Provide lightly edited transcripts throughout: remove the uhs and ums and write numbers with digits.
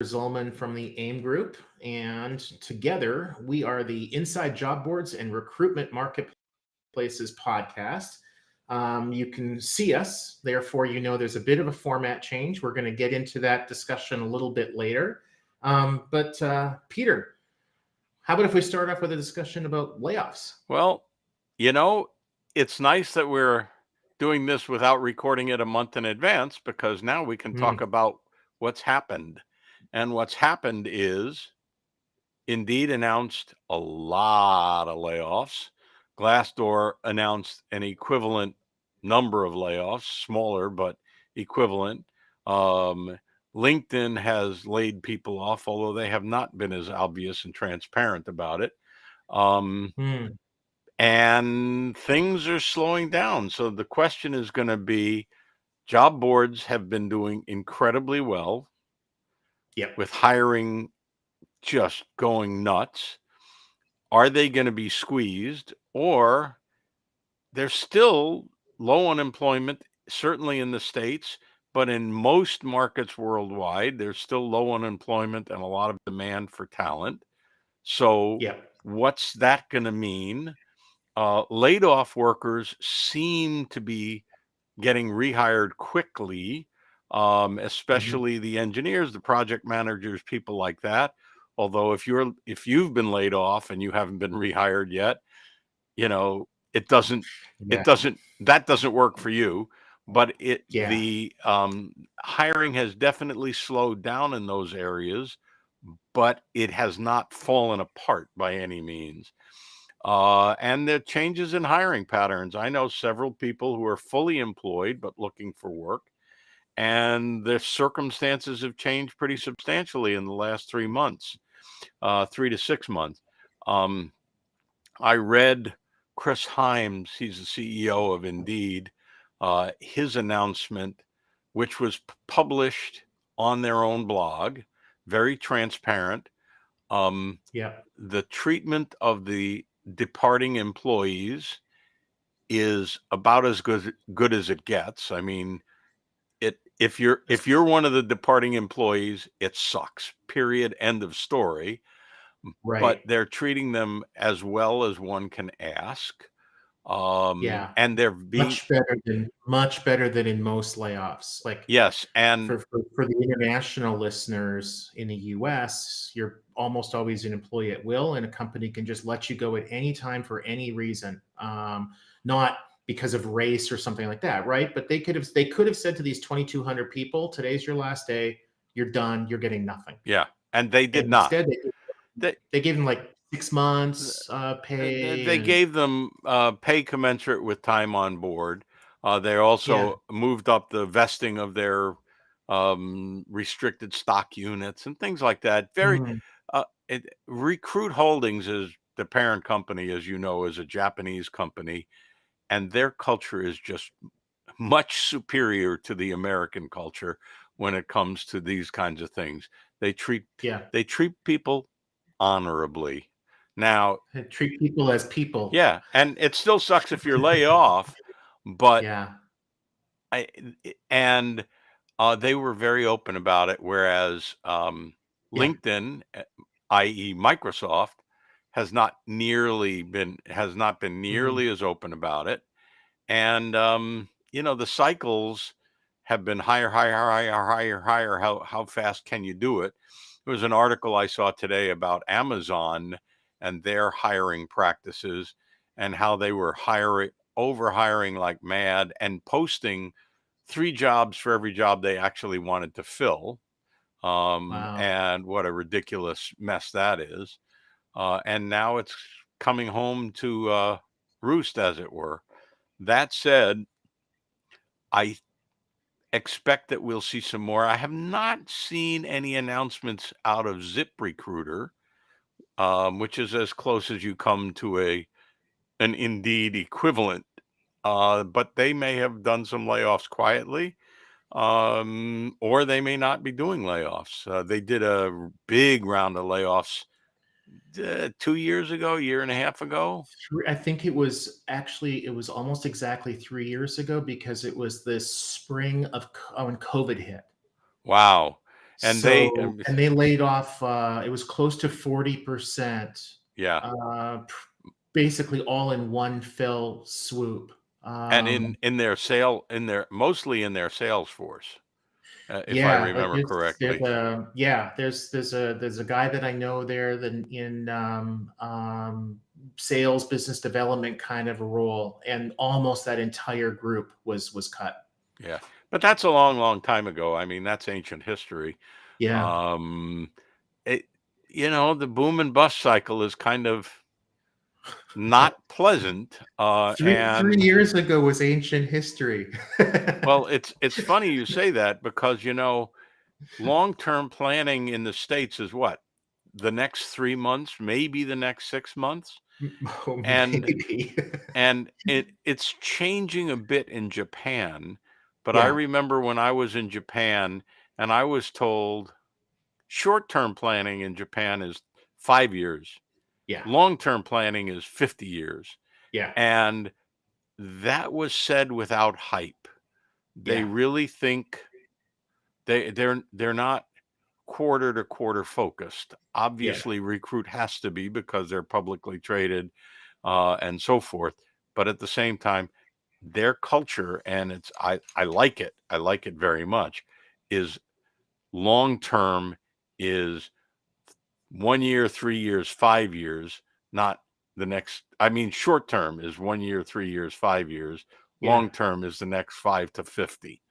Zollman from the AIM Group, and together we are the Inside Job Boards and Recruitment Marketplaces podcast. You can see us, therefore, there's a bit of a format change. We're going to get into that discussion a little bit later. But Peter, how about if we start off with a discussion about layoffs? Well, it's nice that we're doing this without recording it a month in advance, because now we can talk about what's happened. And what's happened is Indeed announced a lot of layoffs. Glassdoor announced an equivalent number of layoffs, smaller but equivalent. LinkedIn has laid people off, although they have not been as obvious and transparent about it. And things are slowing down. So the question is going to be, job boards have been doing incredibly well. With hiring just going nuts. Are they going to be squeezed? Or there's still low unemployment, certainly in the States, but in most markets worldwide, there's still low unemployment and a lot of demand for talent. So what's that going to mean? Laid off workers seem to be getting rehired quickly, especially the engineers, the project managers, people like that. Although if you've been laid off and you haven't been rehired yet, that doesn't work for you. But the hiring has definitely slowed down in those areas, but it has not fallen apart by any means. And the changes in hiring patterns. I know several people who are fully employed but looking for work, and their circumstances have changed pretty substantially in the last 3 months, 3 to 6 months. I read Chris Himes, he's the CEO of Indeed, his announcement, which was published on their own blog, very transparent. The treatment of the departing employees is about as good as it gets. I mean, if you're one of the departing employees, it sucks. Period. End of story. Right. But they're treating them as well as one can ask. And they're being much better than in most layoffs. Like, yes, and for the international listeners in the US, you're almost always an employee at will, and a company can just let you go at any time for any reason, not because of race or something like that, right? But they could have said to these 2,200 people, "Today's your last day. You're done. You're getting nothing." Yeah, and they did and not. Instead, they gave them like 6 months pay. They gave them pay commensurate with time on board. They also moved up the vesting of their restricted stock units and things like that. Recruit Holdings is the parent company, as you know, is a Japanese company, and their culture is just much superior to the American culture when it comes to these kinds of things. They treat people honorably. Now, treat people as people. Yeah, and it still sucks if you're laid off, but they were very open about it. Whereas LinkedIn, i.e., Microsoft, has not been nearly as open about it. And the cycles have been higher. How fast can you do it? There was an article I saw today about Amazon and their hiring practices, and how they were over hiring like mad, and posting 3 jobs for every job they actually wanted to fill. And what a ridiculous mess that is. And now it's coming home to roost, as it were. That said, I expect that we'll see some more. I have not seen any announcements out of ZipRecruiter, which is as close as you come to an Indeed equivalent. But they may have done some layoffs quietly, or they may not be doing layoffs. They did a big round of layoffs 2 years ago, year and a half ago. I think it was almost exactly 3 years ago, because it was the spring of when COVID hit. Wow. And they, And they laid off, it was close to 40%, yeah. basically all in one fell swoop. And mostly in their sales force, if I Yeah, remember correctly. there's a guy that I know there that in sales, business development kind of a role, and almost that entire group was cut. Yeah. But that's a long, long time ago. I mean, that's ancient history. Yeah. Um, it, the boom and bust cycle is kind of not pleasant. Three And years ago was ancient history. well, it's funny you say that because, long-term planning in the States is what? The next 3 months, maybe the next 6 months. Oh, And maybe. and it's changing a bit in Japan, but I Yeah, remember when I was in Japan and I was told short-term planning in Japan is 5 years. yeah, Long-term planning is 50 years. yeah, And that was said without hype. They yeah, really think they're not quarter to quarter focused. yeah, Obviously, Recruit has to be because they're publicly traded, and so forth. But at the same time, their culture, and I like it. I like it very much. Is long term is 1 year, 3 years, 5 years, not the next. I mean, short term is 1 year, 3 years, 5 years. yeah, Long term is the next 5 to 50.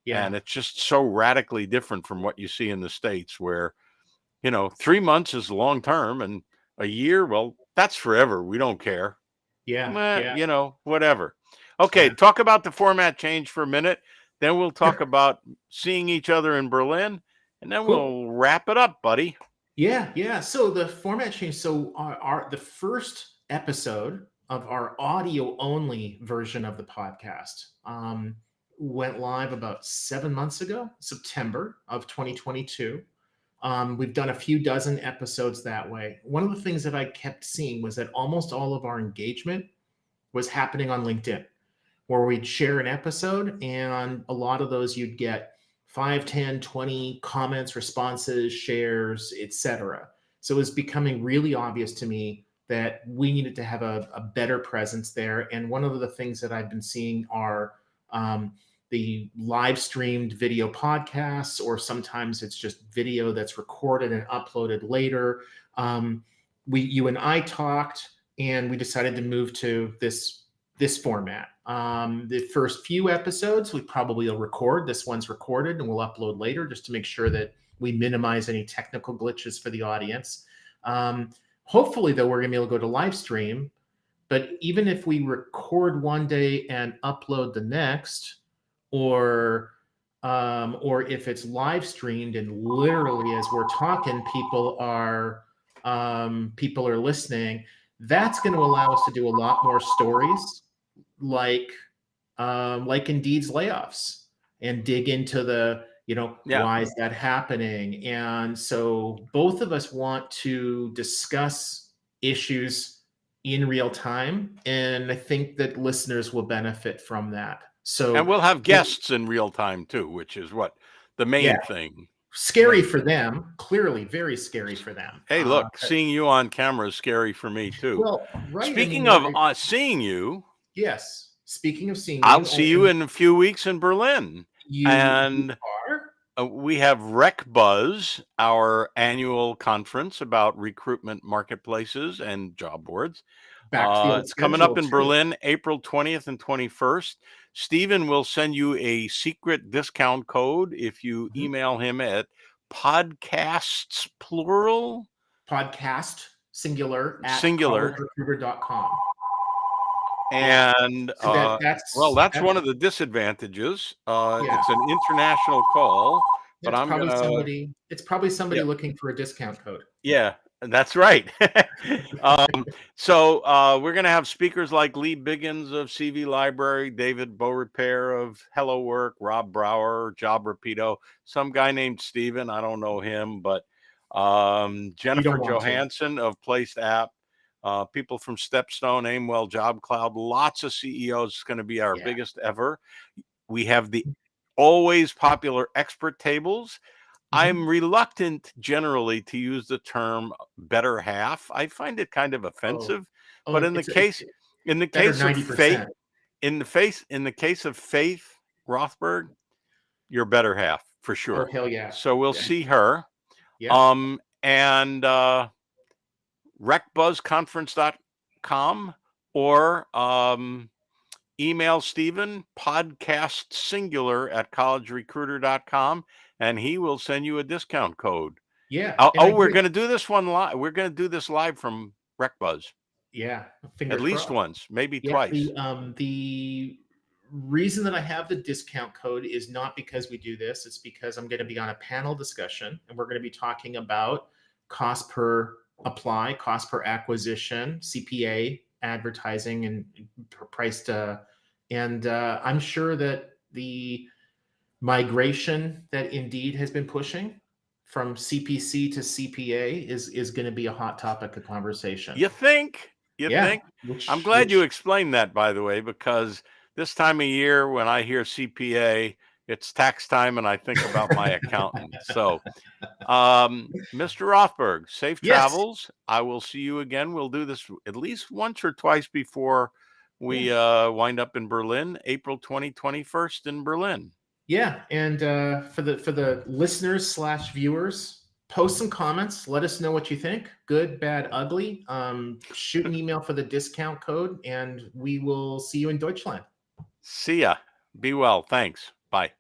yeah, And it's just so radically different from what you see in the States where, 3 months is long term and a year, well, that's forever. We don't care. yeah, Meh, yeah, whatever. Okay, yeah. talk about the format change for a minute. Then we'll talk about seeing each other in Berlin, and then Cool. we'll wrap it up, buddy. Yeah, yeah. So the format changed. So the first episode of our audio only version of the podcast went live about 7 months ago, September of 2022. We've done a few dozen episodes that way. One of the things that I kept seeing was that almost all of our engagement was happening on LinkedIn, where we'd share an episode, and a lot of those you'd get 5, 10, 20 comments, responses, shares, etc. So it was becoming really obvious to me that we needed to have a better presence there. And one of the things that I've been seeing are the live streamed video podcasts, or sometimes it's just video that's recorded and uploaded later. You and I talked, and we decided to move to this format. The first few episodes we probably will record. This one's recorded and we'll upload later, just to make sure that we minimize any technical glitches for the audience. Hopefully, though, we're going to be able to go to live stream. But even if we record one day and upload the next, or if it's live streamed and literally as we're talking, people are listening, that's going to allow us to do a lot more stories, like Indeed's layoffs, and dig into the Yeah. why is that happening. And so both of us want to discuss issues in real time, and I think that listeners will benefit from that. And So we'll have guests in real time too, which is what the yeah, main thing. scary for them, clearly very scary for them. Hey, look, seeing you on camera is scary for me too. Well, right. I mean, Speaking of seeing you, yes. Speaking of seeing I'll you, see you in a few weeks in Berlin. you And are we have RecBuzz, our annual conference about recruitment marketplaces and job boards. back to the old It's coming up schedule in too. Berlin, April 20th and 21st. Stephen will send you a secret discount code if you Mhm. email him at podcasts, plural, Podcast singular at singular. collegerecruiter.com. Yeah. And So well, that's that's one of the disadvantages. yeah. It's an international call, but It's I'm probably gonna, somebody yeah, looking for a discount code. yeah, that's right. So we're gonna have speakers like Lee Biggins of CV Library, David Beaurepaire of Hello Work, Rob Brower, Job Rapido, some guy named Steven, I don't know him, but You Jennifer don't want to. Johansson of Placed App, people from Stepstone, Aimwell, Job Cloud, lots of CEOs. It's going to be our Yeah. biggest ever. We have the always popular expert tables. I'm reluctant generally to use the term better half. I find it kind of offensive. But in the it's better case of Faith, 90%. in the case of Faith Rothberg, your better half for Oh, sure. hell yeah. So we'll Yeah. see her. Yeah. And recbuzzconference.com or email Stephen podcast singular at collegerecruiter.com and he will send you a discount code. Yeah. And Oh, I we're agree. going to do this one live. We're going to do this live from RecBuzz. Yeah. At Fingers least crossed. once, maybe Yeah. twice. The reason that I have the discount code is not because we do this. It's because I'm going to be on a panel discussion and we're going to be talking about cost per apply, cost per acquisition, CPA, advertising, and priced. And I'm sure that the migration that Indeed has been pushing from CPC to CPA is going to be a hot topic of conversation. You think? You Yeah, think? I'm glad you explained that, by the way, because this time of year when I hear CPA, it's tax time and I think about my accountant. So, Mr. Rothberg, safe Yes. travels. I will see you again. We'll do this at least once or twice before we Yeah. wind up in Berlin, April 2021 in Berlin. Yeah, and for the listeners slash viewers, post some comments. Let us know what you think. Good, bad, ugly. Shoot an email for the discount code, and we will see you in Deutschland. See ya. Be well. Thanks. Bye.